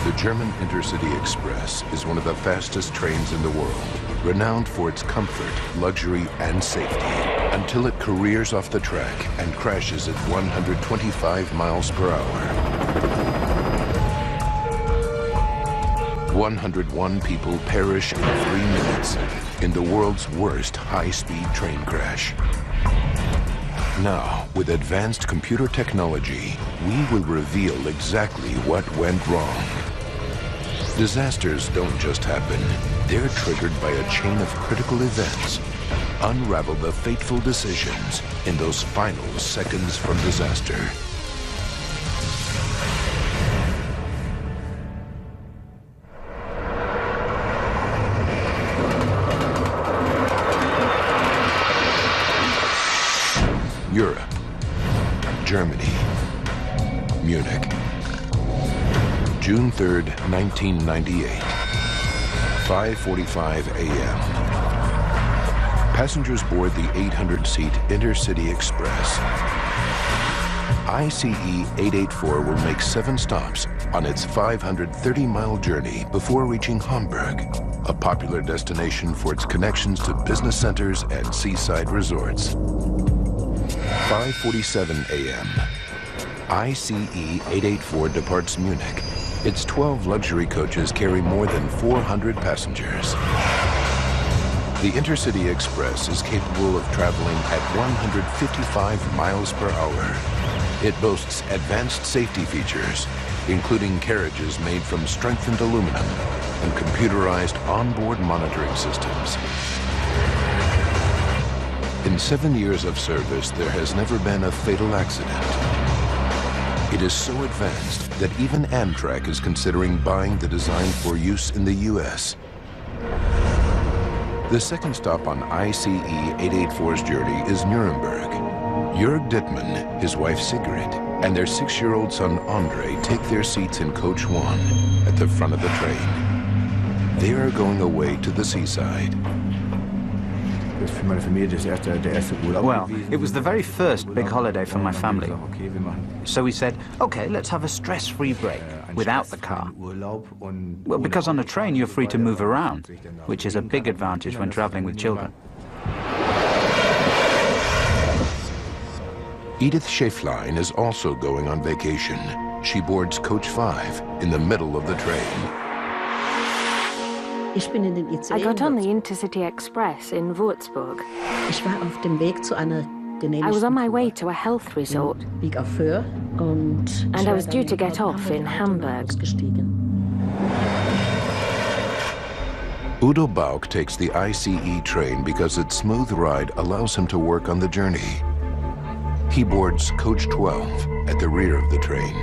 The German Intercity Express is one of the fastest trains in the world, renowned for its comfort, luxury, and safety, until it careers off the track and crashes at 125 miles per hour. 101 people perish in 3 minutes in the world's worst high-speed train crash. Now, with advanced computer technology, we will reveal exactly what went wrong. Disasters don't just happen. They're triggered by a chain of critical events. Unravel the fateful decisions in those final seconds from disaster. Europe, Germany, Munich, June 3rd, 1998, 5:45 a.m. Passengers board the 800-seat Intercity Express. ICE 884 will make 7 stops on its 530-mile journey before reaching Hamburg, a popular destination for its connections to business centers and seaside resorts. 5:47 a.m. ICE 884 departs Munich. Its 12 luxury coaches carry more than 400 passengers. The Intercity Express is capable of traveling at 155 miles per hour. It boasts advanced safety features, including carriages made from strengthened aluminum and computerized onboard monitoring systems. In 7 years of service, there has never been a fatal accident. It is so advanced that even Amtrak is considering buying the design for use in the U.S. The second stop on ICE 884's journey is Nuremberg. Jörg Dittmann, his wife Sigrid, and their 6-year-old son Andre take their seats in Coach 1 at the front of the train. They are going away to the seaside. Well, it was the very first big holiday for my family. So we said, okay, let's have a stress-free break without the car. Well, because on a train you're free to move around, which is a big advantage when traveling with children. Edith Schäflein is also going on vacation. She boards Coach 5 in the middle of the train. I got on the Intercity Express in Würzburg. I was on my way to a health resort, and I was due to get off in Hamburg. Udo Bauk takes the ICE train because its smooth ride allows him to work on the journey. He boards Coach 12 at the rear of the train.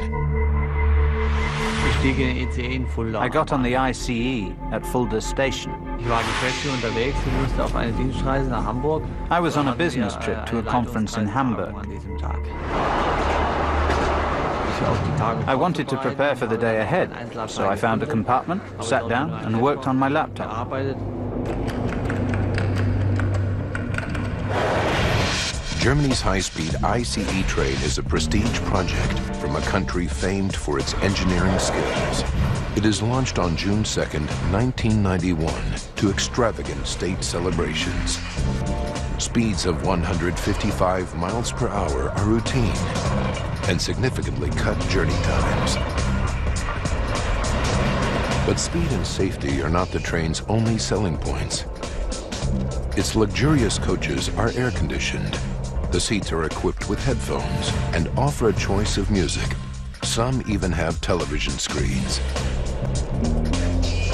I got on the ICE at Fulda Station. I was on a business trip to a conference in Hamburg. I wanted to prepare for the day ahead, so I found a compartment, sat down, and worked on my laptop. Germany's high-speed ICE train is a prestige project from a country famed for its engineering skills. It is launched on June 2nd, 1991, to extravagant state celebrations. Speeds of 155 miles per hour are routine and significantly cut journey times. But speed and safety are not the train's only selling points. Its luxurious coaches are air-conditioned. The seats are equipped with headphones and offer a choice of music. Some even have television screens.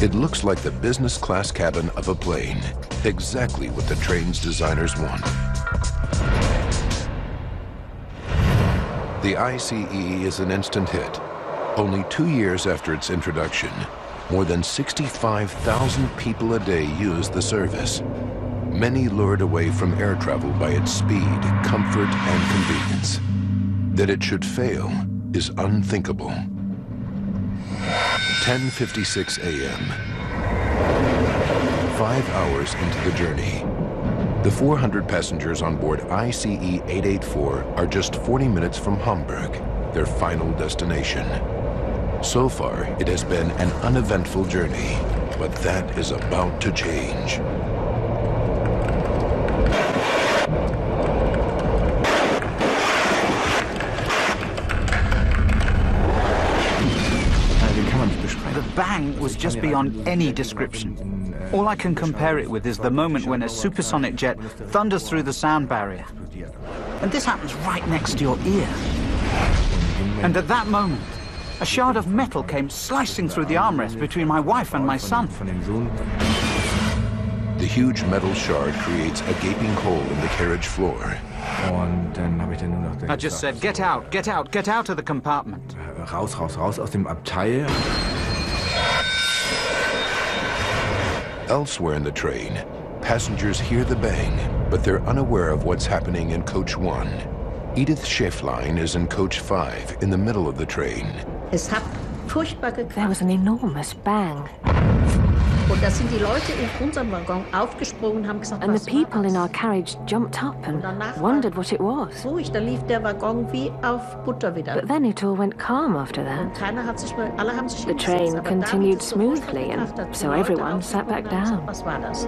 It looks like the business class cabin of a plane, exactly what the train's designers want. The ICE is an instant hit. Only 2 years after its introduction, more than 65,000 people a day use the service. Many lured away from air travel by its speed, comfort, and convenience. That it should fail is unthinkable. 10:56 a.m. 5 hours into the journey. The 400 passengers on board ICE 884 are just 40 minutes from Hamburg, their final destination. So far, it has been an uneventful journey, but that is about to change. The bang was just beyond any description. All I can compare it with is the moment when a supersonic jet thunders through the sound barrier. And this happens right next to your ear. And at that moment, a shard of metal came slicing through the armrest between my wife and my son. The huge metal shard creates a gaping hole in the carriage floor. I just said, get out, get out, get out of the compartment. Raus, raus, raus aus dem Abteil. Elsewhere in the train, passengers hear the bang, but they're unaware of what's happening in Coach 1. Edith Schäflein is in Coach 5, in the middle of the train. There was an enormous bang. Und da sind die Leute in unserem Waggon aufgesprungen und haben gesagt, And the people in our carriage jumped up and wondered what it was. ruhig, da lief der Waggon wie auf Butter wieder. But then it all went calm after Und that. keiner hat sich mehr, alle haben sich The hingesetzt, train aber continued David ist sofort smoothly, and gedacht, so die Leute everyone sat back aufgesprungen haben down. gesagt, was war das?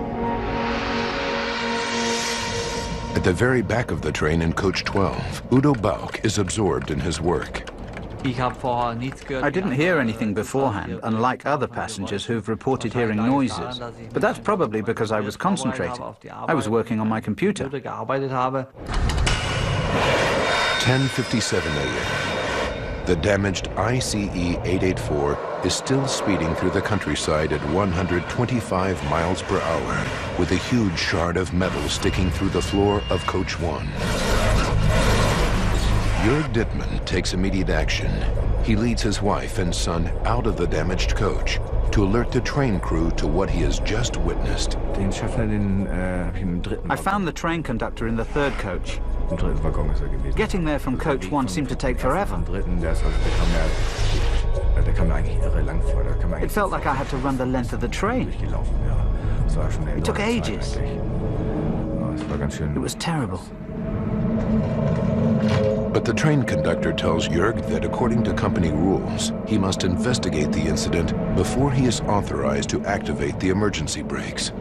At the very back of the train in Coach 12, Udo Bauk is absorbed in his work. I didn't hear anything beforehand, unlike other passengers who've reported hearing noises. But that's probably because I was concentrating. I was working on my computer. 10:57 a.m. The damaged ICE-884 is still speeding through the countryside at 125 miles per hour, with a huge shard of metal sticking through the floor of Coach 1. Jörg Dittmann takes immediate action. He leads his wife and son out of the damaged coach to alert the train crew to what he has just witnessed. I found the train conductor in the third coach. Getting there from Coach 1 seemed to take forever. It felt like I had to run the length of the train. It took ages. It was terrible. But the train conductor tells Jörg that according to company rules, he must investigate the incident before he is authorized to activate the emergency brakes.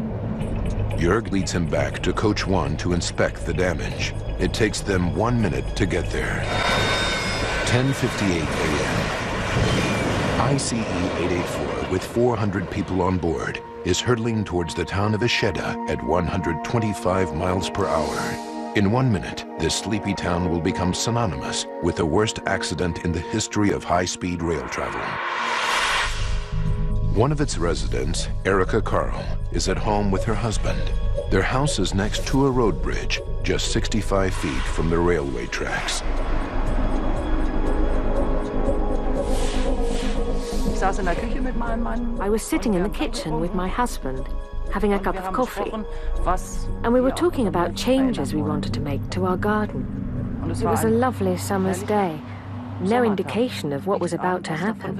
Jörg leads him back to Coach 1 to inspect the damage. It takes them 1 minute to get there. 10:58 a.m. ICE-884, with 400 people on board, is hurtling towards the town of Ischeda at 125 miles per hour. In 1 minute, this sleepy town will become synonymous with the worst accident in the history of high-speed rail travel. One of its residents, Erika Karl, is at home with her husband. Their house is next to a road bridge, just 65 feet from the railway tracks. I was sitting in the kitchen with my husband, having a cup of coffee, and we were talking about changes we wanted to make to our garden. It was a lovely summer's day, no indication of what was about to happen.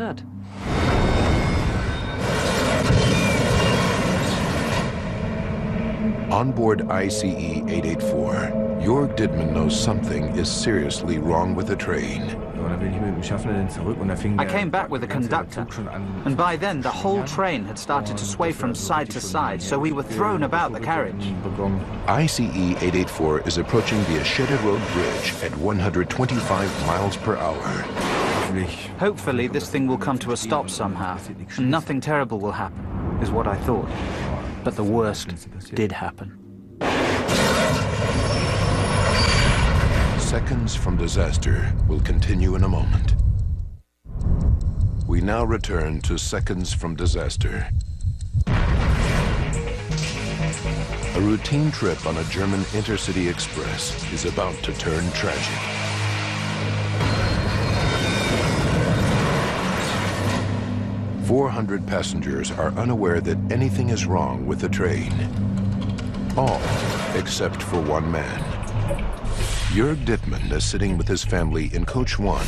On board ICE-884, Jörg Dittmann knows something is seriously wrong with the train. I came back with the conductor, and by then the whole train had started to sway from side to side, so we were thrown about the carriage. ICE-884 is approaching the Ischeda Road Bridge at 125 miles per hour. Hopefully this thing will come to a stop somehow, and nothing terrible will happen, is what I thought. But the worst did happen. Seconds from disaster will continue in a moment. We now return to Seconds from Disaster. A routine trip on a German intercity express is about to turn tragic. "400 passengers are unaware that anything is wrong with the train. All except for one man. Jörg Dittmann is sitting with his family in Coach 1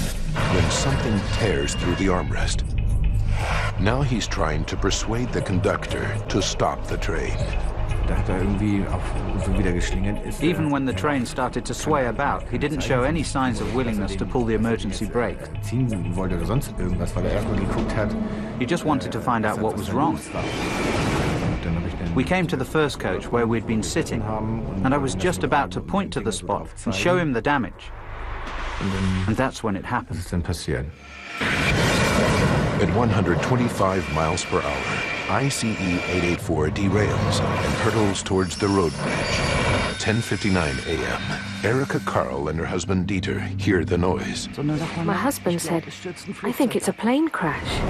when something tears through the armrest. Now he's trying to persuade the conductor to stop the train. Even when the train started to sway about, he didn't show any signs of willingness to pull the emergency brake. He just wanted to find out what was wrong. We came to the first coach where we'd been sitting, and I was just about to point to the spot and show him the damage. And that's when it happened. At 125 miles per hour, ICE 884 derails and hurtles towards the road bridge. At 10:59 a.m., Erika Karl and her husband Dieter hear the noise. My husband said, "I think it's a plane crash."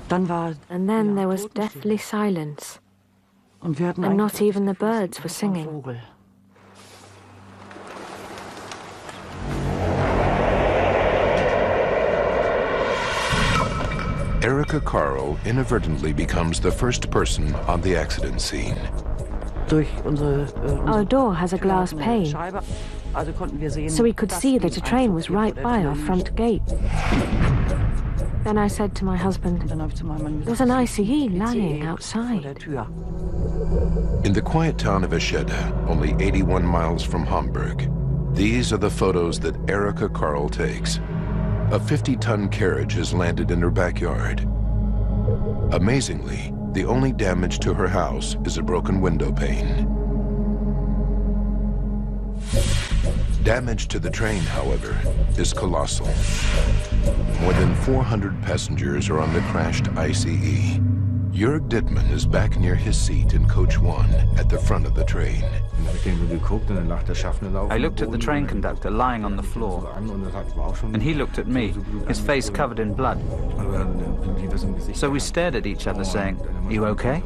And then there was deathly silence, and not even the birds were singing. Erika Karl inadvertently becomes the first person on the accident scene. Our door has a glass pane, so we could see that a train was right by our front gate. Then I said to my husband, "There's an ICE lying outside." In the quiet town of Eschede, only 81 miles from Hamburg, these are the photos that Erika Karl takes. A 50-ton carriage has landed in her backyard. Amazingly, the only damage to her house is a broken window pane. Damage to the train, however, is colossal. More than 400 passengers are on the crashed ICE. Jörg Dittmann is back near his seat in coach 1 at the front of the train. I looked at the train conductor lying on the floor, and he looked at me, his face covered in blood. So we stared at each other saying, "You okay?"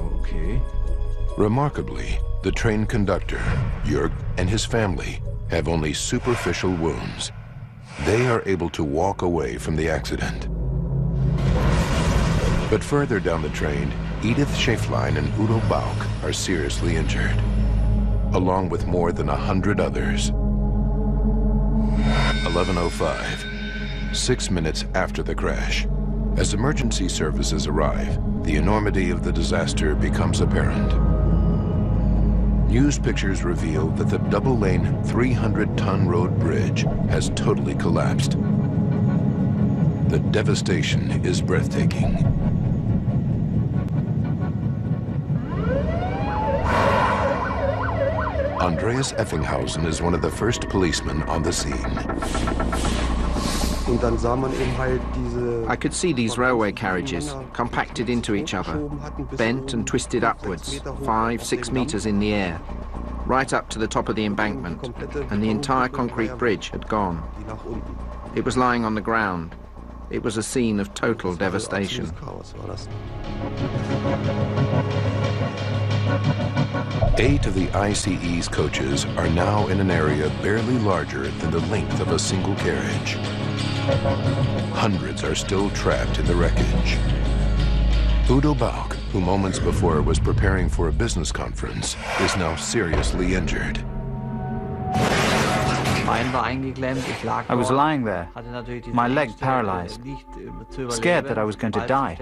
Remarkably, the train conductor, Jörg, and his family have only superficial wounds. They are able to walk away from the accident. But further down the train, Edith Schäflein and Udo Bauk are seriously injured, along with more than 100 others. 11:05, 6 minutes after the crash. As emergency services arrive, the enormity of the disaster becomes apparent. News pictures reveal that the double-lane 300-ton road bridge has totally collapsed. The devastation is breathtaking. Andreas Effenhausen is one of the first policemen on the scene. I could see these railway carriages compacted into each other, bent and twisted upwards, 5-6 meters in the air, right up to the top of the embankment, and the entire concrete bridge had gone. It was lying on the ground. It was a scene of total devastation. Eight of the ICE's coaches are now in an area barely larger than the length of a single carriage. Hundreds are still trapped in the wreckage. Udo Bauk, who moments before was preparing for a business conference, is now seriously injured. I was lying there, my leg paralyzed, scared that I was going to die.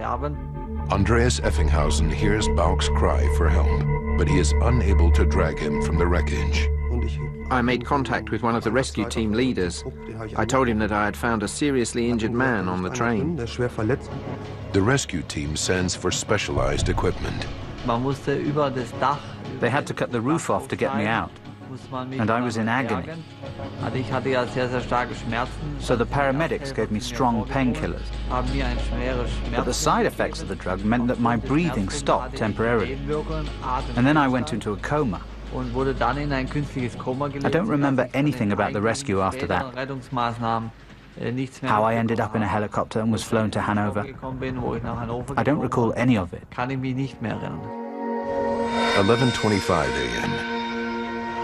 Andreas Effenhausen hears Bauk's cry for help, but he is unable to drag him from the wreckage. I made contact with one of the rescue team leaders. I told him that I had found a seriously injured man on the train. The rescue team sends for specialized equipment. They had to cut the roof off to get me out, and I was in agony. So the paramedics gave me strong painkillers. But the side effects of the drug meant that my breathing stopped temporarily, and then I went into a coma. I don't remember anything about the rescue after that. How I ended up in a helicopter and was flown to Hanover, I don't recall any of it. 11:25 a.m.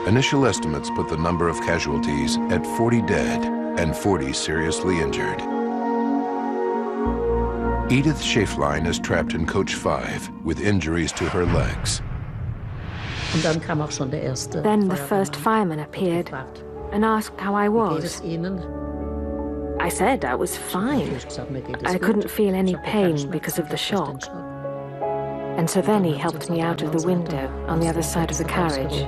Initial estimates put the number of casualties at 40 dead and 40 seriously injured. Edith Schäflein is trapped in coach 5 with injuries to her legs. Then the first fireman appeared and asked how I was. I said I was fine. I couldn't feel any pain because of the shock. And so then he helped me out of the window on the other side of the carriage.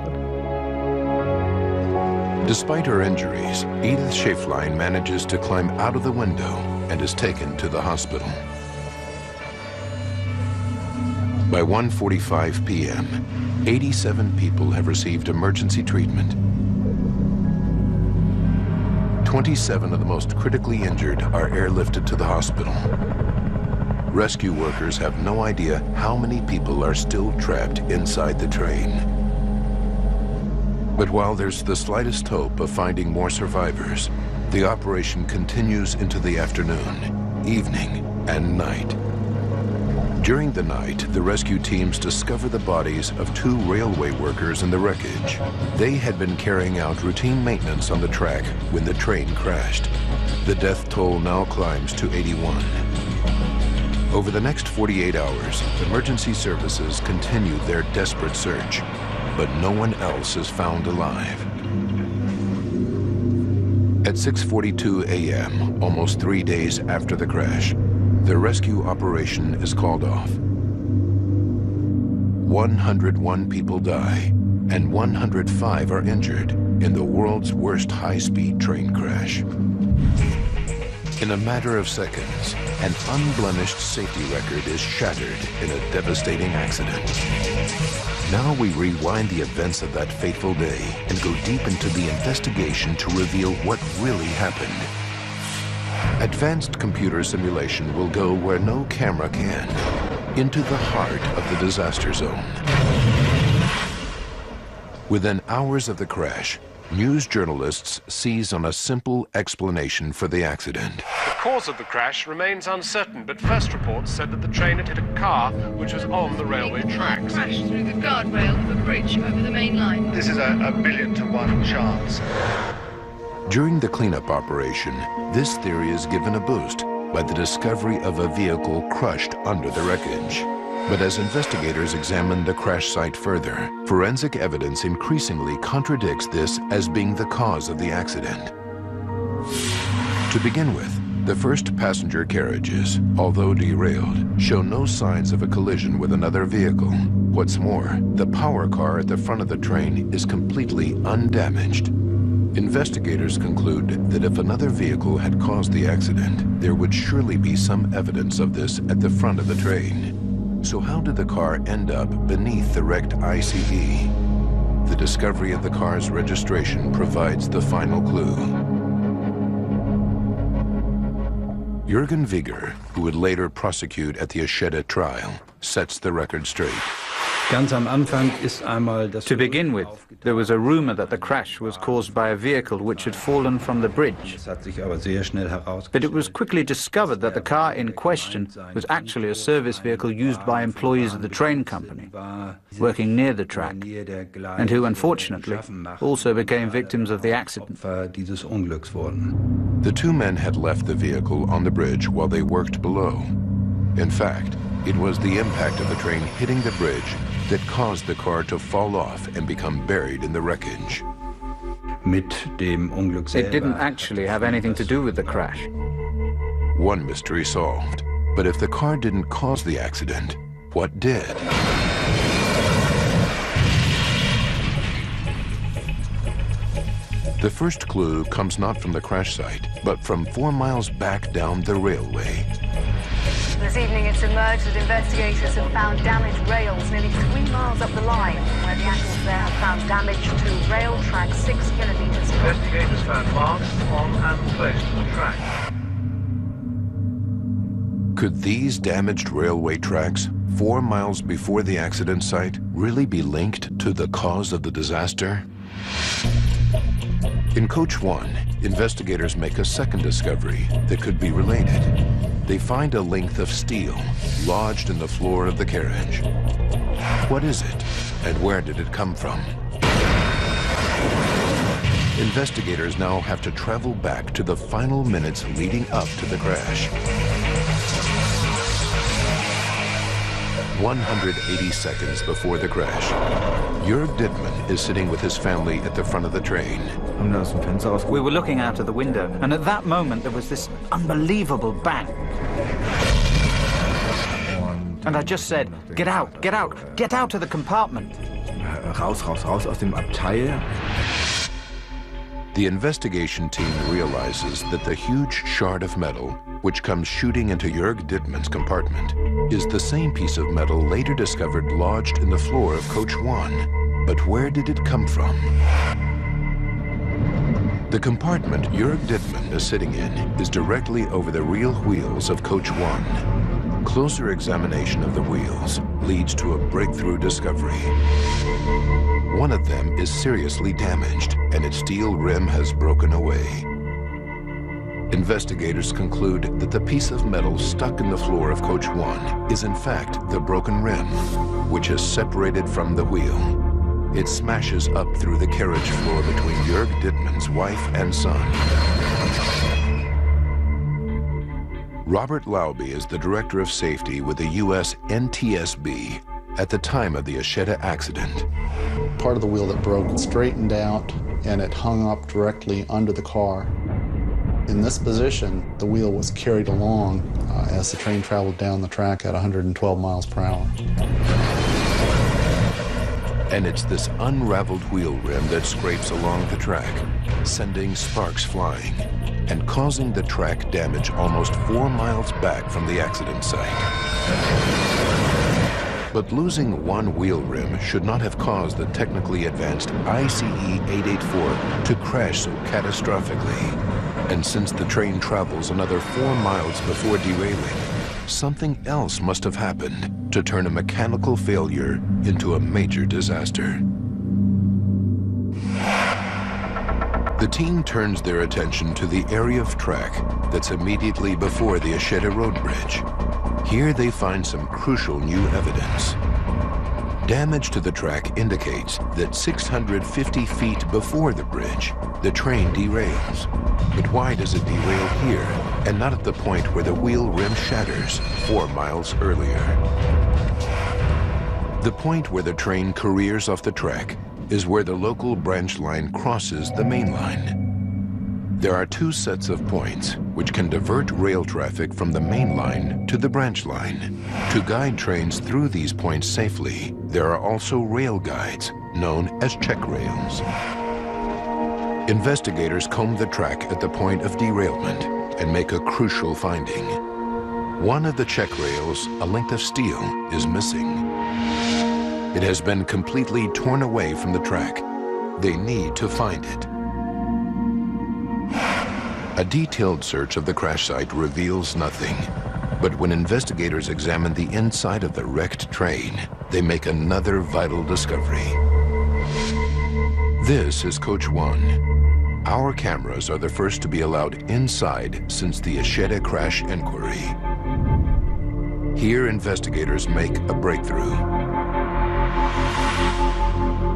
Despite her injuries, Edith Schaeflein manages to climb out of the window and is taken to the hospital. By 1:45 p.m., 87 people have received emergency treatment. 27 of the most critically injured are airlifted to the hospital. Rescue workers have no idea how many people are still trapped inside the train. But while there's the slightest hope of finding more survivors, the operation continues into the afternoon, evening, and night. During the night, the rescue teams discover the bodies of 2 railway workers in the wreckage. They had been carrying out routine maintenance on the track when the train crashed. The death toll now climbs to 81. Over the next 48 hours, emergency services continued their desperate search, but no one else is found alive. At 6:42 a.m., almost 3 days after the crash, the rescue operation is called off. 101 people die, and 105 are injured in the world's worst high-speed train crash. In a matter of seconds, an unblemished safety record is shattered in a devastating accident. Now we rewind the events of that fateful day and go deep into the investigation to reveal what really happened. Advanced computer simulation will go where no camera can, into the heart of the disaster zone. Within hours of the crash, news journalists seize on a simple explanation for the accident. The cause of the crash remains uncertain, but first reports said that the train had hit a car which was on the railway tracks. Crashed through the guardrail of a bridge over the main line. This is a 1,000,000 to 1 chance. During the cleanup operation, this theory is given a boost by the discovery of a vehicle crushed under the wreckage. But as investigators examine the crash site further, forensic evidence increasingly contradicts this as being the cause of the accident. To begin with, the first passenger carriages, although derailed, show no signs of a collision with another vehicle. What's more, the power car at the front of the train is completely undamaged. Investigators conclude that if another vehicle had caused the accident, there would surely be some evidence of this at the front of the train. So how did the car end up beneath the wrecked ICE? The discovery of the car's registration provides the final clue. Jürgen Wigger, who would later prosecute at the Eschede trial, sets the record straight. To begin with, there was a rumor that the crash was caused by a vehicle which had fallen from the bridge. But it was quickly discovered that the car in question was actually a service vehicle used by employees of the train company, working near the track, and who unfortunately also became victims of the accident. The 2 men had left the vehicle on the bridge while they worked below. In fact, it was the impact of the train hitting the bridge that caused the car to fall off and become buried in the wreckage. It didn't actually have anything to do with the crash. One mystery solved. But if the car didn't cause the accident, what did? The first clue comes not from the crash site, but from 4 miles back down the railway. This evening it's emerged that investigators have found damaged rails nearly 3 miles up the line, where the animals there have found damage to rail track 6 kilometers. Investigators found marks on and close to the track. Could these damaged railway tracks, 4 miles before the accident site, really be linked to the cause of the disaster? In Coach 1, investigators make a second discovery that could be related. They find a length of steel lodged in the floor of the carriage. What is it, and where did it come from? Investigators now have to travel back to the final minutes leading up to the crash. 180 seconds before the crash, Jörg Dittmann is sitting with his family at the front of the train. We were looking out of the window, and at that moment there was this unbelievable bang. And I just said, get out, get out, get out of the compartment. Raus, raus, raus aus dem Abteil. The investigation team realizes that the huge shard of metal, which comes shooting into Jörg Dittmann's compartment, is the same piece of metal later discovered lodged in the floor of Coach 1. But where did it come from? The compartment Jörg Dittmann is sitting in is directly over the real wheels of Coach 1. Closer examination of the wheels leads to a breakthrough discovery. One of them is seriously damaged, and its steel rim has broken away. Investigators conclude that the piece of metal stuck in the floor of Coach 1 is in fact the broken rim, which is separated from the wheel. It smashes up through the carriage floor between Jörg Dittmann's wife and son. Robert Laube is the director of safety with the U.S. NTSB at the time of the Eschede accident. Part of the wheel that broke straightened out and it hung up directly under the car. In this position, the wheel was carried along as the train traveled down the track at 112 miles per hour. And it's this unraveled wheel rim that scrapes along the track, sending sparks flying and causing the track damage almost 4 miles back from the accident site. But losing one wheel rim should not have caused the technically advanced ICE-884 to crash so catastrophically. And since the train travels another 4 miles before derailing, something else must have happened to turn a mechanical failure into a major disaster. The team turns their attention to the area of track that's immediately before the Eschede Road Bridge. Here they find some crucial new evidence. Damage to the track indicates that 650 feet before the bridge, the train derails. But why does it derail here and not at the point where the wheel rim shatters 4 miles earlier? The point where the train careers off the track is where the local branch line crosses the main line. There are 2 sets of points which can divert rail traffic from the main line to the branch line. To guide trains through these points safely, there are also rail guides, known as check rails. Investigators comb the track at the point of derailment and make a crucial finding. One of the check rails, a length of steel, is missing. It has been completely torn away from the track. They need to find it. A detailed search of the crash site reveals nothing. But when investigators examine the inside of the wrecked train, they make another vital discovery. This is Coach 1. Our cameras are the first to be allowed inside since the Eschede crash inquiry. Here, investigators make a breakthrough.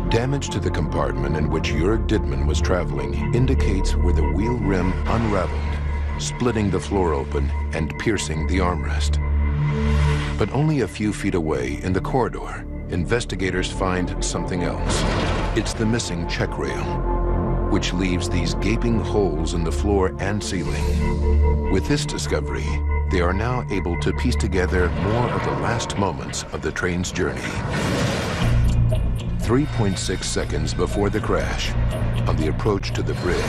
Damage to the compartment in which Jörg Dittmann was traveling indicates where the wheel rim unraveled, splitting the floor open and piercing the armrest. But only a few feet away in the corridor, investigators find something else. It's the missing check rail, which leaves these gaping holes in the floor and ceiling. With this discovery, they are now able to piece together more of the last moments of the train's journey. 3.6 seconds before the crash, on the approach to the bridge,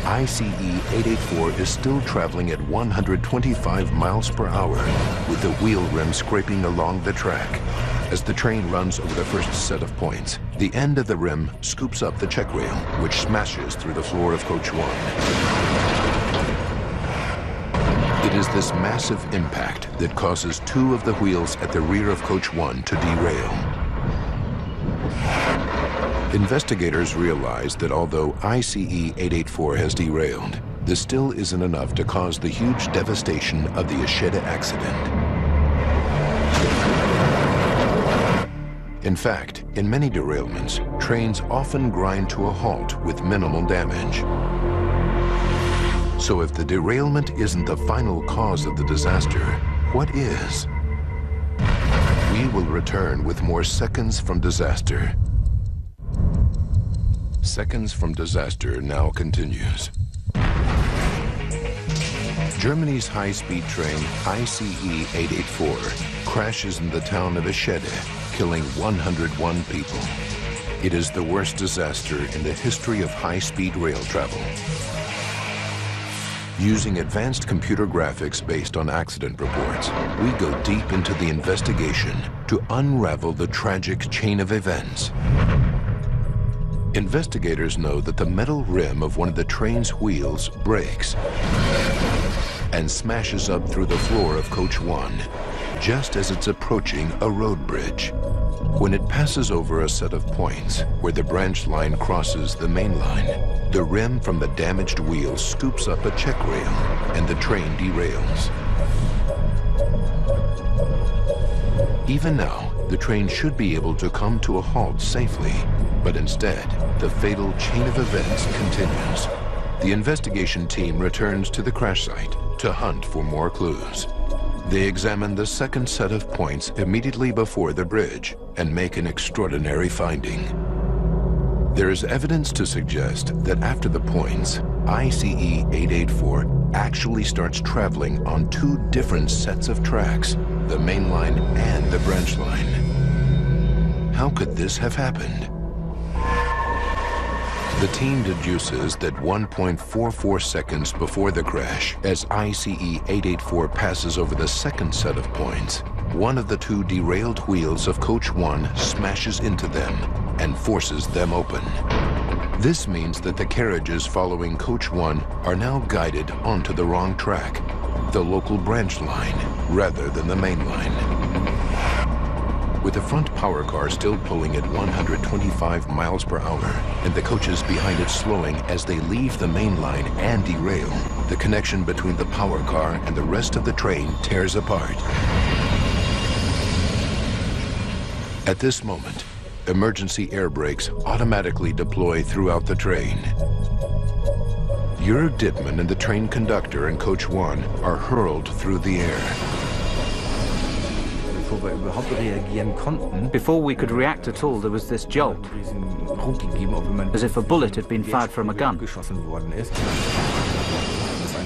ICE-884 is still traveling at 125 miles per hour, with the wheel rim scraping along the track. As the train runs over the first set of points, the end of the rim scoops up the check rail, which smashes through the floor of Coach 1. It is this massive impact that causes 2 of the wheels at the rear of Coach 1 to derail. Investigators realize that although ICE-884 has derailed, this still isn't enough to cause the huge devastation of the Eschede accident. In fact, in many derailments, trains often grind to a halt with minimal damage. So if the derailment isn't the final cause of the disaster, what is? We will return with more Seconds from Disaster. Seconds from Disaster now continues. Germany's high-speed train ICE 884 crashes in the town of Eschede, killing 101 people. It is the worst disaster in the history of high-speed rail travel. Using advanced computer graphics based on accident reports, we go deep into the investigation to unravel the tragic chain of events. Investigators know that the metal rim of one of the train's wheels breaks and smashes up through the floor of Coach 1, just as it's approaching a road bridge. When it passes over a set of points where the branch line crosses the main line, the rim from the damaged wheel scoops up a check rail and the train derails. Even now, the train should be able to come to a halt safely, but instead, the fatal chain of events continues. The investigation team returns to the crash site to hunt for more clues. They examine the second set of points immediately before the bridge and make an extraordinary finding. There is evidence to suggest that after the points, ICE 884 actually starts traveling on two different sets of tracks, the main line and the branch line. How could this have happened? The team deduces that 1.44 seconds before the crash, as ICE 884 passes over the second set of points, one of the two derailed wheels of Coach 1 smashes into them and forces them open. This means that the carriages following Coach 1 are now guided onto the wrong track, the local branch line, rather than the main line. With the front power car still pulling at 125 miles per hour and the coaches behind it slowing as they leave the main line and derail, the connection between the power car and the rest of the train tears apart. At this moment, emergency air brakes automatically deploy throughout the train. Jörg Dittmann and the train conductor and Coach 1 are hurled through the air. Before we could react at all, there was this jolt, as if a bullet had been fired from a gun.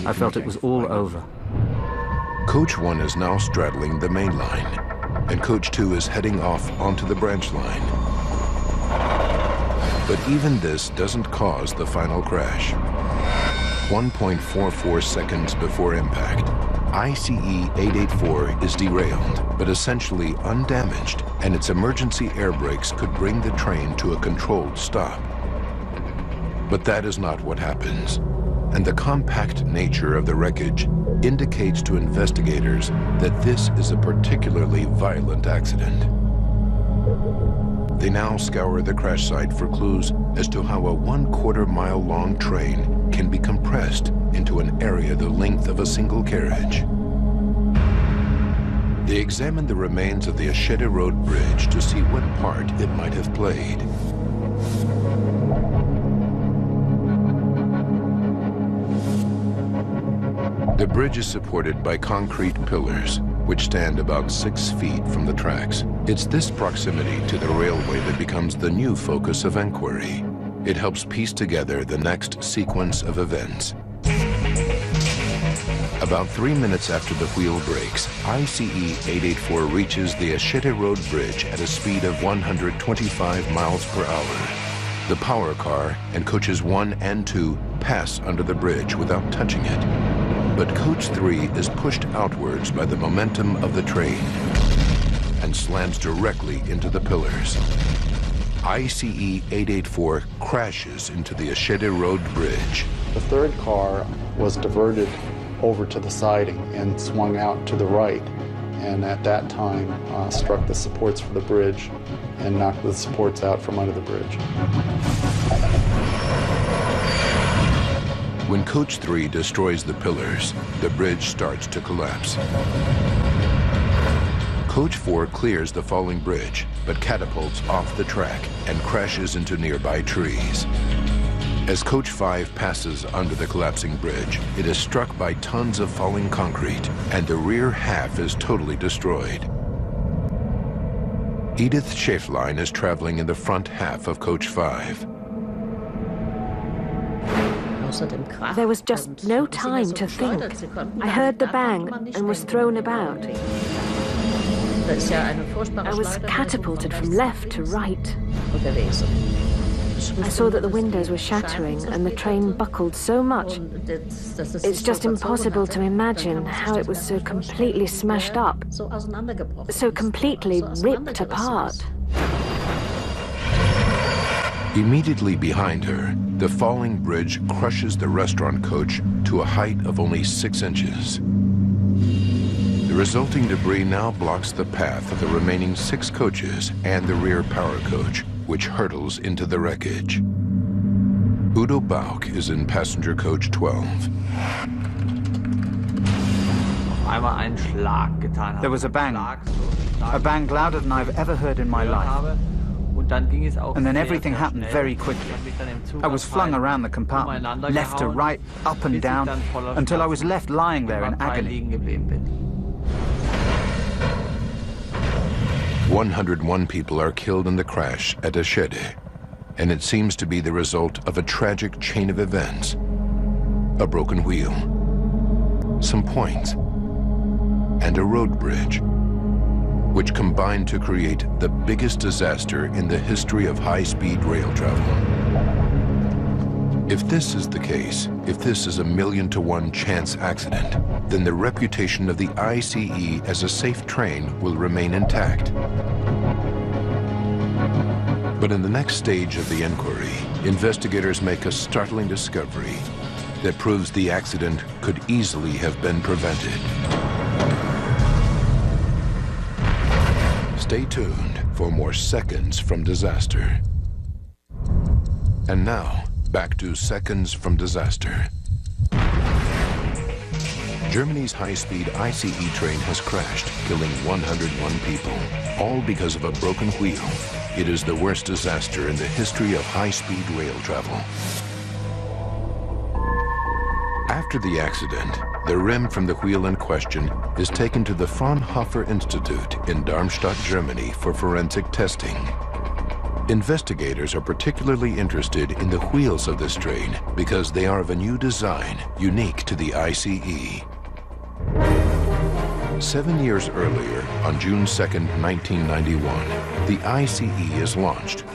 I felt it was all over. Coach 1 is now straddling the main line, and Coach 2 is heading off onto the branch line. But even this doesn't cause the final crash. 1.44 seconds before impact, ICE 884 is derailed, but essentially undamaged, and its emergency air brakes could bring the train to a controlled stop. But that is not what happens, and the compact nature of the wreckage indicates to investigators that this is a particularly violent accident. They now scour the crash site for clues as to how a 1/4 mile long train can be compressed into an area the length of a single carriage. They examine the remains of the Eschede Road Bridge to see what part it might have played. The bridge is supported by concrete pillars, which stand about 6 feet from the tracks. It's this proximity to the railway that becomes the new focus of inquiry. It helps piece together the next sequence of events. About 3 minutes after the wheel breaks, ICE 884 reaches the Eschede Road Bridge at a speed of 125 miles per hour. The power car and coaches 1 and 2 pass under the bridge without touching it. But Coach 3 is pushed outwards by the momentum of the train and slams directly into the pillars. ICE 884 crashes into the Eschede Road Bridge. The third car was diverted over to the siding and swung out to the right, and at that time struck the supports for the bridge and knocked the supports out from under the bridge. When Coach 3 destroys the pillars, the bridge starts to collapse. Coach 4 clears the falling bridge, but catapults off the track and crashes into nearby trees. As Coach 5 passes under the collapsing bridge, it is struck by tons of falling concrete, and the rear half is totally destroyed. Edith Schäflein is traveling in the front half of Coach 5. There was just no time to think. I heard the bang and was thrown about. I was catapulted from left to right. I saw that the windows were shattering and the train buckled so much. It's just impossible to imagine how it was so completely smashed up, so completely ripped apart. Immediately behind her, the falling bridge crushes the restaurant coach to a height of only 6 inches. The resulting debris now blocks the path of the remaining 6 coaches and the rear power coach, which hurtles into the wreckage. Udo Bauch is in passenger coach 12. There was a bang louder than I've ever heard in my life. And then everything happened very quickly. I was flung around the compartment, left to right, up and down, until I was left lying there in agony. 101 people are killed in the crash at Eschede, and it seems to be the result of a tragic chain of events. A broken wheel, some points, and a road bridge, which combined to create the biggest disaster in the history of high-speed rail travel. If this is the case, if this is a 1,000,000-to-1 chance accident, then the reputation of the ICE as a safe train will remain intact. But in the next stage of the inquiry, investigators make a startling discovery that proves the accident could easily have been prevented. Stay tuned for more Seconds from Disaster. And now, back to Seconds from Disaster. Germany's high-speed ICE train has crashed, killing 101 people, all because of a broken wheel. It is the worst disaster in the history of high-speed rail travel. After the accident, the rim from the wheel in question is taken to the Fraunhofer Institute in Darmstadt, Germany for forensic testing. Investigators are particularly interested in the wheels of this train because they are of a new design unique to the ICE. 7 years earlier, on June 2nd, 1991, the ICE is launched.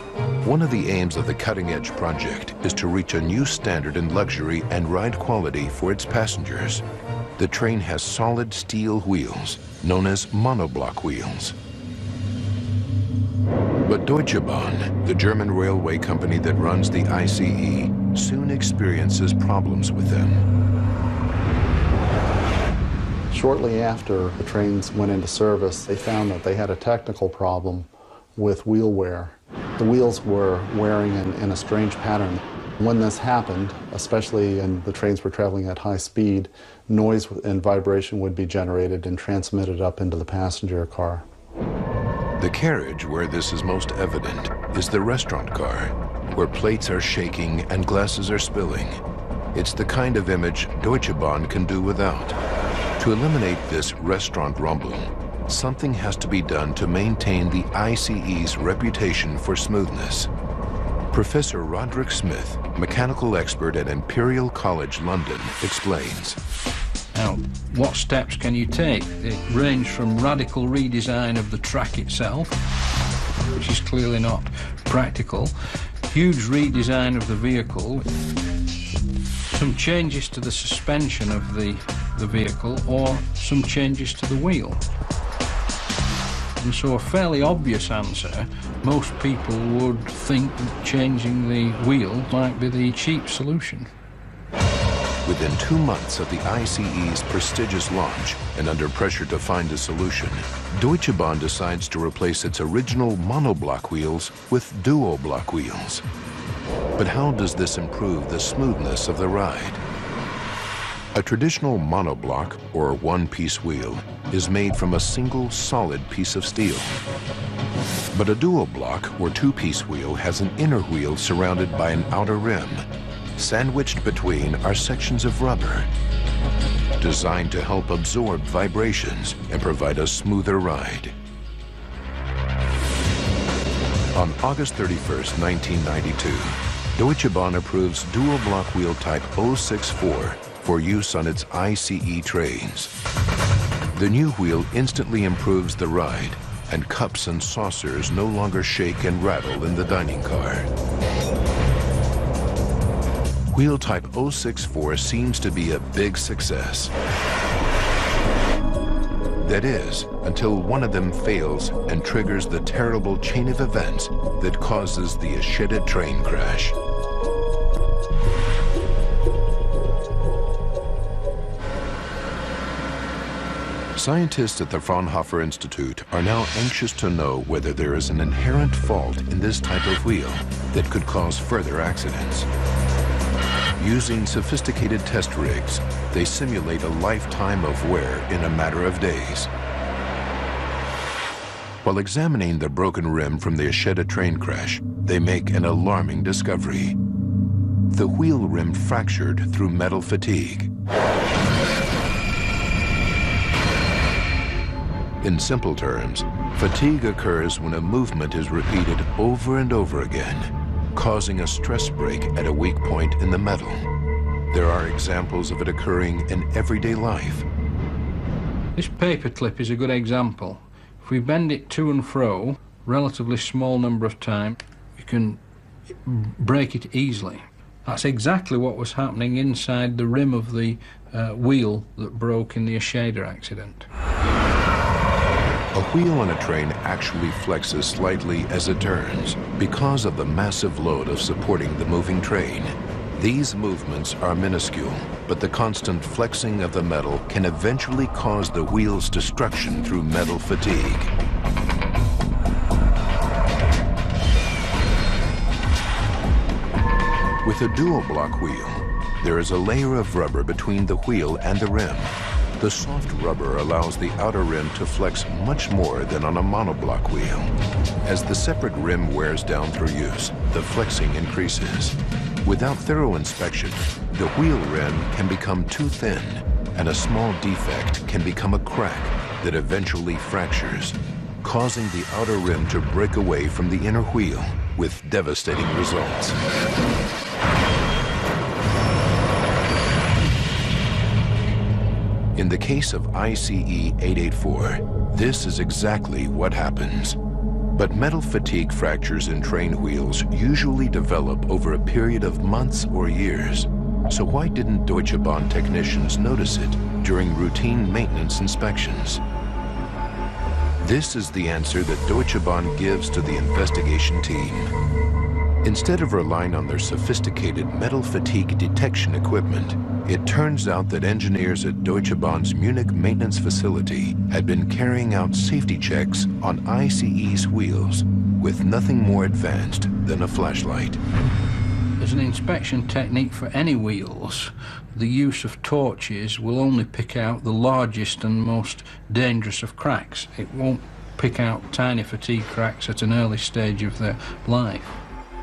One of the aims of the cutting-edge project is to reach a new standard in luxury and ride quality for its passengers. The train has solid steel wheels, known as monoblock wheels. But Deutsche Bahn, the German railway company that runs the ICE, soon experiences problems with them. Shortly after the trains went into service, they found that they had a technical problem with wheel wear. The wheels were wearing in a strange pattern. When this happened, especially when the trains were traveling at high speed, noise and vibration would be generated and transmitted up into the passenger car. The carriage where this is most evident is the restaurant car, where plates are shaking and glasses are spilling. It's the kind of image Deutsche Bahn can do without. To eliminate this restaurant rumble, something has to be done to maintain the ICE's reputation for smoothness. Professor Roderick Smith, mechanical expert at Imperial College London, explains. Now, what steps can you take? They range from radical redesign of the track itself, which is clearly not practical, huge redesign of the vehicle, some changes to the suspension of the vehicle, or some changes to the wheel. And so a fairly obvious answer, most people would think that changing the wheel might be the cheap solution. Within 2 months of the ICE's prestigious launch and under pressure to find a solution, Deutsche Bahn decides to replace its original monoblock wheels with duoblock wheels. But how does this improve the smoothness of the ride? A traditional monoblock, or one-piece wheel, is made from a single solid piece of steel. But a duoblock, or two-piece wheel, has an inner wheel surrounded by an outer rim. Sandwiched between are sections of rubber, designed to help absorb vibrations and provide a smoother ride. On August 31st, 1992, Deutsche Bahn approves dual block wheel type 064 for use on its ICE trains. The new wheel instantly improves the ride, and cups and saucers no longer shake and rattle in the dining car. Wheel type 064 seems to be a big success. That is, until one of them fails and triggers the terrible chain of events that causes the Eschede train crash. Scientists at the Fraunhofer Institute are now anxious to know whether there is an inherent fault in this type of wheel that could cause further accidents. Using sophisticated test rigs, they simulate a lifetime of wear in a matter of days. While examining the broken rim from the Eschede train crash, they make an alarming discovery. The wheel rim fractured through metal fatigue. In simple terms, fatigue occurs when a movement is repeated over and over again, causing a stress break at a weak point in the metal. There are examples of it occurring in everyday life. This paper clip is a good example. If we bend it to and fro, relatively small number of times, you can break it easily. That's exactly what was happening inside the rim of the wheel that broke in the Eschede accident. A wheel on a train actually flexes slightly as it turns because of the massive load of supporting the moving train. These movements are minuscule, but the constant flexing of the metal can eventually cause the wheel's destruction through metal fatigue. With a dual block wheel, there is a layer of rubber between the wheel and the rim. The soft rubber allows the outer rim to flex much more than on a monoblock wheel. As the separate rim wears down through use, the flexing increases. Without thorough inspection, the wheel rim can become too thin, and a small defect can become a crack that eventually fractures, causing the outer rim to break away from the inner wheel with devastating results. In the case of ICE 884, this is exactly what happens. But metal fatigue fractures in train wheels usually develop over a period of months or years. So why didn't Deutsche Bahn technicians notice it during routine maintenance inspections? This is the answer that Deutsche Bahn gives to the investigation team. Instead of relying on their sophisticated metal fatigue detection equipment, it turns out that engineers at Deutsche Bahn's Munich maintenance facility had been carrying out safety checks on ICE's wheels with nothing more advanced than a flashlight. As an inspection technique for any wheels, the use of torches will only pick out the largest and most dangerous of cracks. It won't pick out tiny fatigue cracks at an early stage of their life.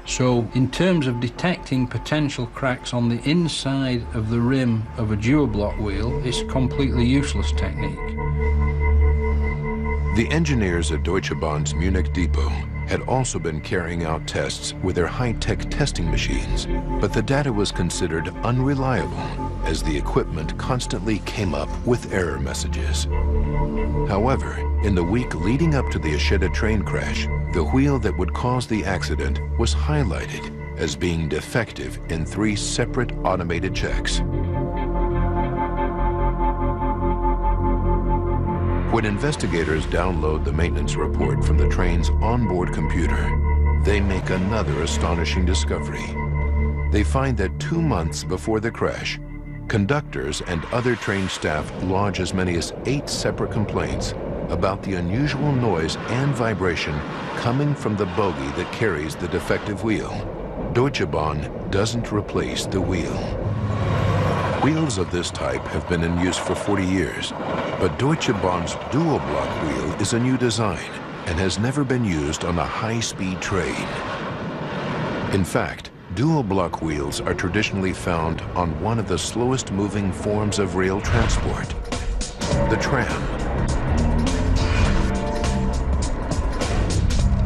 So in terms of detecting potential cracks on the inside of the rim of a dual block wheel, it's a completely useless technique. The engineers at Deutsche Bahn's Munich depot had also been carrying out tests with their high-tech testing machines, but the data was considered unreliable as the equipment constantly came up with error messages. However, in the week leading up to the Eschede train crash, the wheel that would cause the accident was highlighted as being defective in 3 separate automated checks. When investigators download the maintenance report from the train's onboard computer, they make another astonishing discovery. They find that 2 months before the crash, conductors and other train staff lodge as many as 8 separate complaints about the unusual noise and vibration coming from the bogie that carries the defective wheel. Deutsche Bahn doesn't replace the wheel. Wheels of this type have been in use for 40 years, but Deutsche Bahn's dual block wheel is a new design and has never been used on a high-speed train. In fact, dual block wheels are traditionally found on one of the slowest moving forms of rail transport, the tram.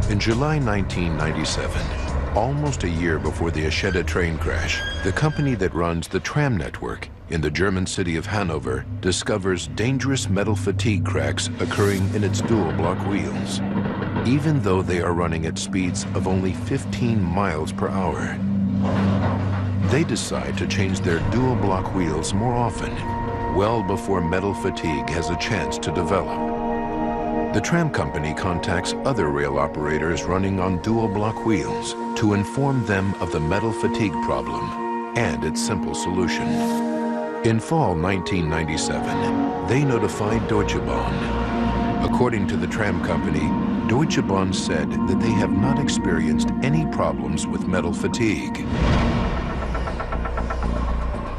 In July 1997, almost a year before the Eschede train crash, the company that runs the tram network in the German city of Hanover discovers dangerous metal fatigue cracks occurring in its dual block wheels, even though they are running at speeds of only 15 miles per hour. They decide to change their dual block wheels more often, well before metal fatigue has a chance to develop. The tram company contacts other rail operators running on dual block wheels to inform them of the metal fatigue problem and its simple solution. In fall 1997, they notified Deutsche Bahn. According to the tram company, Deutsche Bahn said that they have not experienced any problems with metal fatigue.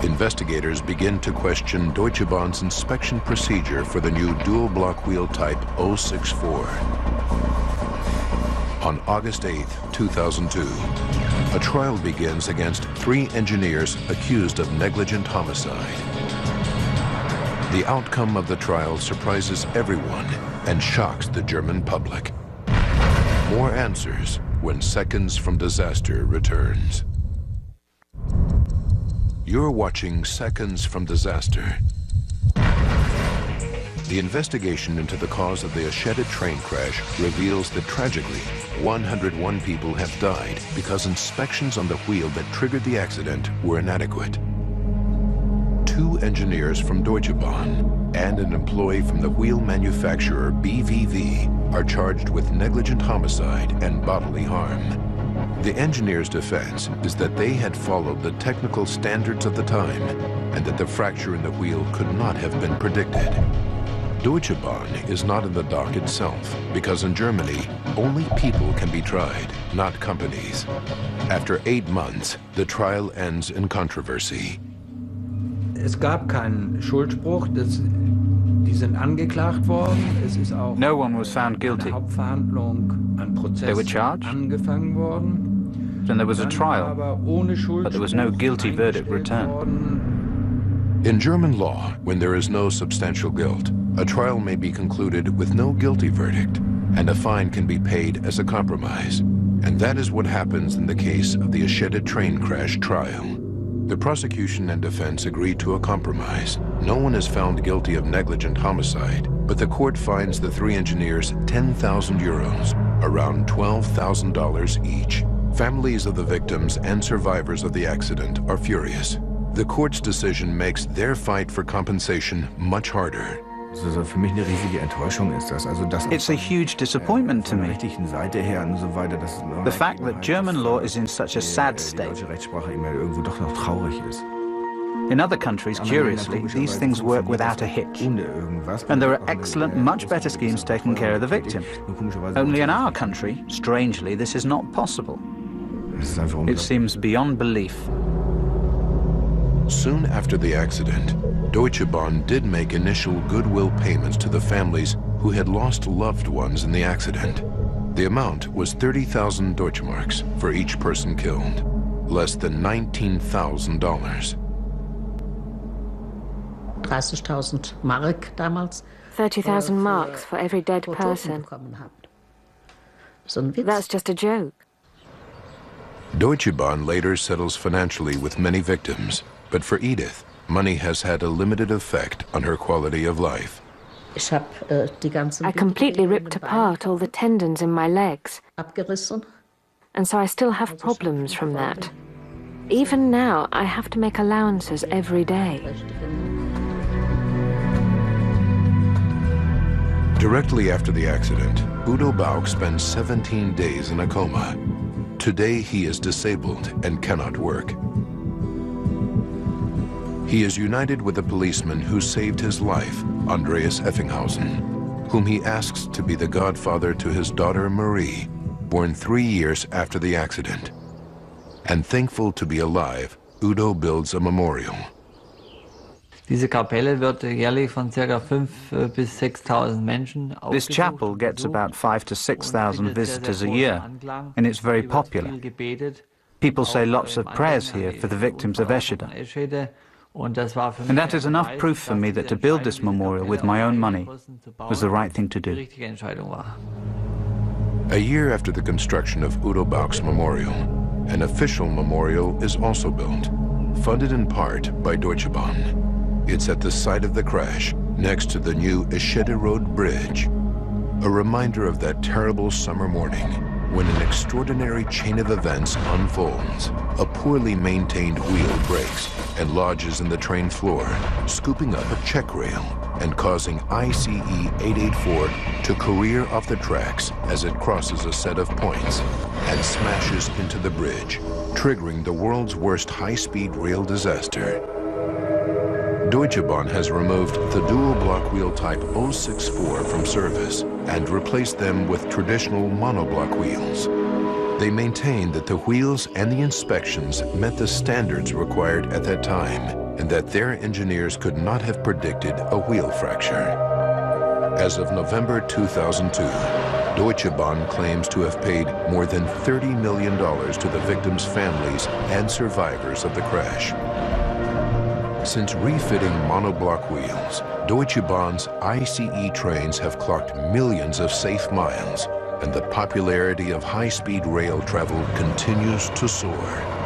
Investigators begin to question Deutsche Bahn's inspection procedure for the new dual block wheel type 064. On August 8, 2002, a trial begins against 3 engineers accused of negligent homicide. The outcome of the trial surprises everyone and shocks the German public. More answers when Seconds from Disaster returns. You're watching Seconds from Disaster. The investigation into the cause of the Eschede train crash reveals that tragically, 101 people have died because inspections on the wheel that triggered the accident were inadequate. 2 engineers from Deutsche Bahn and an employee from the wheel manufacturer BVV are charged with negligent homicide and bodily harm. The engineer's defense is that they had followed the technical standards of the time and that the fracture in the wheel could not have been predicted. Deutsche Bahn is not in the dock itself because in Germany, only people can be tried, not companies. After 8 months, the trial ends in controversy. Es gab keinen Schuldspruch, die sind angeklagt worden. Es ist auch no one was found guilty. Hauptverhandlung, ein Prozess they were charged, angefangen worden. Then there was a trial, but there was no guilty verdict returned. In German law, when there is no substantial guilt, a trial may be concluded with no guilty verdict, and a fine can be paid as a compromise. And that is what happens in the case of the Eschede train crash trial. The prosecution and defense agree to a compromise. No one is found guilty of negligent homicide, but the court fines the 3 engineers 10,000 euros, around $12,000 each. Families of the victims and survivors of the accident are furious. The court's decision makes their fight for compensation much harder. It's a huge disappointment to me. The fact that German law is in such a sad state. In other countries, curiously, these things work without a hitch. And there are excellent, much better schemes taking care of the victim. Only in our country, strangely, this is not possible. It seems beyond belief. Soon after the accident, Deutsche Bahn did make initial goodwill payments to the families who had lost loved ones in the accident. The amount was 30,000 Deutschmarks for each person killed, less than $19,000. 30.000 Mark damals. 30,000 marks for every dead person. That's just a joke. Deutsche Bahn later settles financially with many victims, but for Edith, money has had a limited effect on her quality of life. I completely ripped apart all the tendons in my legs, and so I still have problems from that. Even now, I have to make allowances every day. Directly after the accident, Udo Bauch spends 17 days in a coma. Today, he is disabled and cannot work. He is united with a policeman who saved his life, Andreas Effenhausen, whom he asks to be the godfather to his daughter Marie, born 3 years after the accident. And thankful to be alive, Udo builds a memorial. Diese Kapelle wird jährlich von ca. 5.000 bis 6.000 Menschen. This chapel gets about 5,000 to 6,000 visitors a year, and it's very popular. People say lots of prayers here for the victims of Eschede. And that is enough proof for me that to build this memorial with my own money was the right thing to do. A year after the construction of Udo Bauch's memorial, an official memorial is also built, funded in part by Deutsche Bahn. It's at the site of the crash, next to the new Eschede Road Bridge, a reminder of that terrible summer morning when an extraordinary chain of events unfolds. A poorly maintained wheel breaks and lodges in the train floor, scooping up a check rail and causing ICE 884 to career off the tracks as it crosses a set of points and smashes into the bridge, triggering the world's worst high-speed rail disaster. Deutsche Bahn has removed the dual block wheel type 064 from service and replaced them with traditional monoblock wheels. They maintain that the wheels and the inspections met the standards required at that time and that their engineers could not have predicted a wheel fracture. As of November 2002, Deutsche Bahn claims to have paid more than $30 million to the victims' families and survivors of the crash. Since refitting monoblock wheels, Deutsche Bahn's ICE trains have clocked millions of safe miles, and the popularity of high-speed rail travel continues to soar.